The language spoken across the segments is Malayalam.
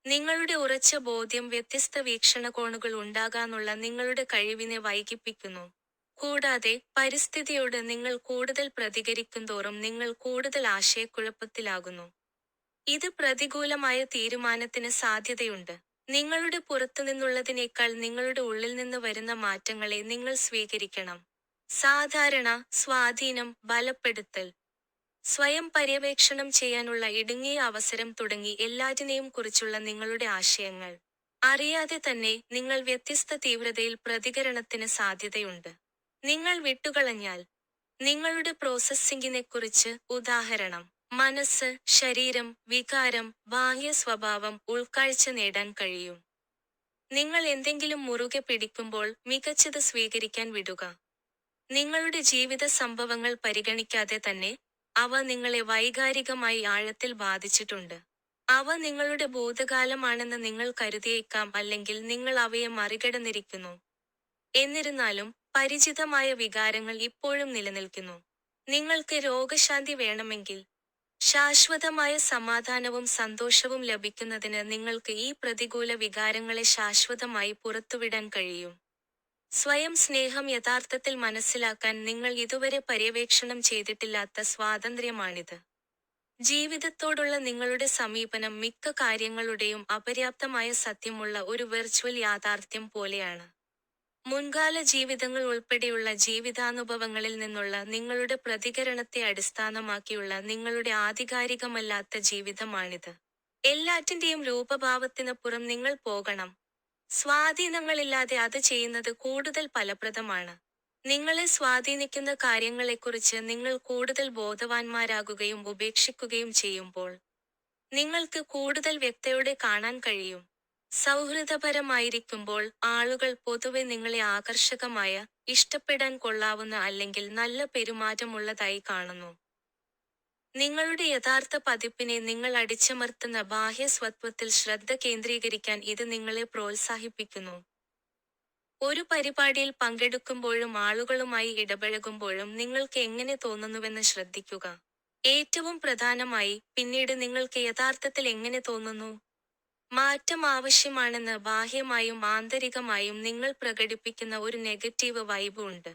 നിങ്ങളുടെ ഉറച്ച ബോധ്യം വ്യത്യസ്ത വീക്ഷണകോണുകൾ ഉണ്ടാകാനുള്ള നിങ്ങളുടെ കഴിവിനെ വൈകിപ്പിക്കുന്നു. കൂടാതെ, പരിസ്ഥിതിയോട് നിങ്ങൾ കൂടുതൽ പ്രതികരിക്കുന്തോറും നിങ്ങൾ കൂടുതൽ ആശയക്കുഴപ്പത്തിലാകുന്നു. ഇത് പ്രതികൂലമായ തീരുമാനത്തിന് സാധ്യതയുണ്ട്. നിങ്ങളുടെ പുറത്തുനിന്നുള്ളതിനേക്കാൾ നിങ്ങളുടെ ഉള്ളിൽ നിന്ന് വരുന്ന മാറ്റങ്ങളെ നിങ്ങൾ സ്വീകരിക്കണം. സാധാരണ, സ്വാധീനം, ബലപ്പെടുത്തൽ, സ്വയം പര്യവേക്ഷണം ചെയ്യാനുള്ള ഇടുങ്ങിയ അവസരം തുടങ്ങി എല്ലാറ്റിനെയും കുറിച്ചുള്ള നിങ്ങളുടെ ആശയങ്ങൾ. അറിയാതെ തന്നെ, നിങ്ങൾ വ്യത്യസ്ത തീവ്രതയിൽ പ്രതികരണത്തിന് സാധ്യതയുണ്ട്. നിങ്ങൾ വിട്ടുകളഞ്ഞാൽ, നിങ്ങളുടെ പ്രോസസ്സിംഗിനെക്കുറിച്ച്, ഉദാഹരണം, മനസ്സ്, ശരീരം, വികാരം, ബാഹ്യ സ്വഭാവം, ഉൾക്കാഴ്ച നേടാൻ കഴിയും. നിങ്ങൾ എന്തെങ്കിലും മുറുകെ പിടിക്കുമ്പോൾ, മികച്ചത് സ്വീകരിക്കാൻ വിടുക. നിങ്ങളുടെ ജീവിത സംഭവങ്ങൾ പരിഗണിക്കാതെ തന്നെ, അവ നിങ്ങളെ വൈകാരികമായി ആഴത്തിൽ ബാധിച്ചിട്ടുണ്ട്. അവ നിങ്ങളുടെ ഭൂതകാലമാണെന്ന് നിങ്ങൾ കരുതിയേക്കാം, അല്ലെങ്കിൽ നിങ്ങൾ അവയെ മറികടന്നിരിക്കുന്നു. എന്നിരുന്നാലും, പരിചിതമായ വികാരങ്ങൾ ഇപ്പോഴും നിലനിൽക്കുന്നു. നിങ്ങൾക്ക് രോഗശാന്തി വേണമെങ്കിൽ, ശാശ്വതമായ സമാധാനവും സന്തോഷവും ലഭിക്കുന്നതിന് നിങ്ങൾക്ക് ഈ പ്രതികൂല വികാരങ്ങളെ ശാശ്വതമായി പുറത്തുവിടാൻ കഴിയും. സ്വയം സ്നേഹം യഥാർത്ഥത്തിൽ മനസ്സിലാക്കാൻ നിങ്ങൾ ഇതുവരെ പര്യവേക്ഷണം ചെയ്തിട്ടില്ലാത്ത സ്വാതന്ത്ര്യമാണിത്. ജീവിതത്തോടുള്ള നിങ്ങളുടെ സമീപനം മിക്ക കാര്യങ്ങളുടെയും അപര്യാപ്തമായ സത്യമുള്ള ഒരു വെർച്വൽ യാഥാർത്ഥ്യം പോലെയാണ്. മുൻകാല ജീവിതങ്ങൾ ഉൾപ്പെടെയുള്ള ജീവിതാനുഭവങ്ങളിൽ നിന്നുള്ള നിങ്ങളുടെ പ്രതികരണത്തെ അടിസ്ഥാനമാക്കിയുള്ള നിങ്ങളുടെ ആധികാരികമല്ലാത്ത ജീവിതമാണിത്. എല്ലാറ്റിന്റെയും രൂപഭാവത്തിനപ്പുറം നിങ്ങൾ പോകണം. സ്വാധീനങ്ങളില്ലാതെ അത് ചെയ്യുന്നത് കൂടുതൽ ഫലപ്രദമാണ്. നിങ്ങളെ സ്വാധീനിക്കുന്ന കാര്യങ്ങളെക്കുറിച്ച് നിങ്ങൾ കൂടുതൽ ബോധവാന്മാരാകുകയും ഉപേക്ഷിക്കുകയും ചെയ്യുമ്പോൾ, നിങ്ങൾക്ക് കൂടുതൽ വ്യക്തതയോടെ കാണാൻ കഴിയും. സൗഹൃദപരമായിരിക്കുമ്പോൾ, ആളുകൾ പൊതുവെ നിങ്ങളെ ആകർഷകമായ, ഇഷ്ടപ്പെടാൻ കൊള്ളാവുന്ന അല്ലെങ്കിൽ നല്ല പെരുമാറ്റമുള്ളതായി കാണുന്നു. നിങ്ങളുടെ യഥാർത്ഥ പതിപ്പിനെ നിങ്ങൾ അടിച്ചമർത്തുന്ന ബാഹ്യ സ്വത്വത്തിൽ ശ്രദ്ധ കേന്ദ്രീകരിക്കാൻ ഇത് നിങ്ങളെ പ്രോത്സാഹിപ്പിക്കുന്നു. ഒരു പരിപാടിയിൽ പങ്കെടുക്കുമ്പോഴും ആളുകളുമായി ഇടപഴകുമ്പോഴും നിങ്ങൾക്ക് എങ്ങനെ തോന്നുന്നുവെന്ന് ശ്രദ്ധിക്കുക. ഏറ്റവും പ്രധാനമായി, പിന്നീട് നിങ്ങൾക്ക് യഥാർത്ഥത്തിൽ എങ്ങനെ തോന്നുന്നു? മാറ്റം ആവശ്യമാണെന്ന് ബാഹ്യമായും ആന്തരികമായും നിങ്ങൾ പ്രകടിപ്പിക്കുന്ന ഒരു നെഗറ്റീവ് വൈബ് ഉണ്ട്.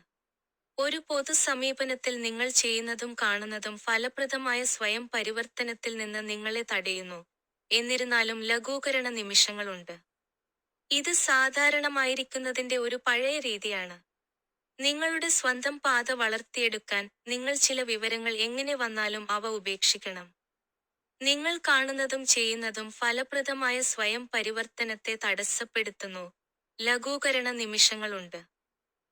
ഒരു പൊതു സമീപനത്തിൽ നിങ്ങൾ ചെയ്യുന്നതും കാണുന്നതും ഫലപ്രദമായ സ്വയം പരിവർത്തനത്തിൽ നിന്ന് നിങ്ങളെ തടയുന്നു. എന്നിരുന്നാലും ലഘൂകരണ നിമിഷങ്ങളുണ്ട്. ഇത് സാധാരണമായിരിക്കുന്നതിന്റെ ഒരു പഴയ രീതിയാണ്. നിങ്ങളുടെ സ്വന്തം പാത വളർത്തിയെടുക്കാൻ, നിങ്ങൾ ചില വിവരങ്ങൾ എങ്ങനെ വന്നാലും അവ ഉപേക്ഷിക്കണം. നിങ്ങൾ കാണുന്നതും ചെയ്യുന്നതും ഫലപ്രദമായ സ്വയം പരിവർത്തനത്തെ തടസ്സപ്പെടുത്തുന്നു. ലഘൂകരണ നിമിഷങ്ങളുണ്ട്.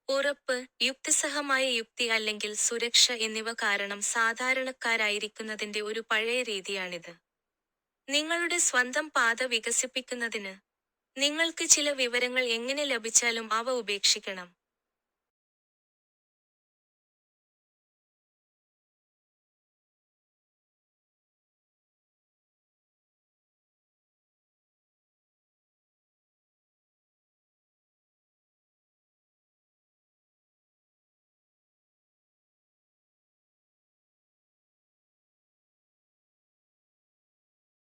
ഉറപ്പ്, യുക്തിസഹമായ യുക്തി അല്ലെങ്കിൽ സുരക്ഷ എന്നിവ കാരണം സാധാരണക്കാരായിരിക്കുന്നതിന്റെ ഒരു പഴയ രീതിയാണിത്. നിങ്ങളുടെ സ്വന്തം പാത വികസിപ്പിക്കുന്നതിന്, നിങ്ങൾക്ക് ചില വിവരങ്ങൾ എങ്ങനെ ലഭിച്ചാലും അവ ഉപേക്ഷിക്കണം.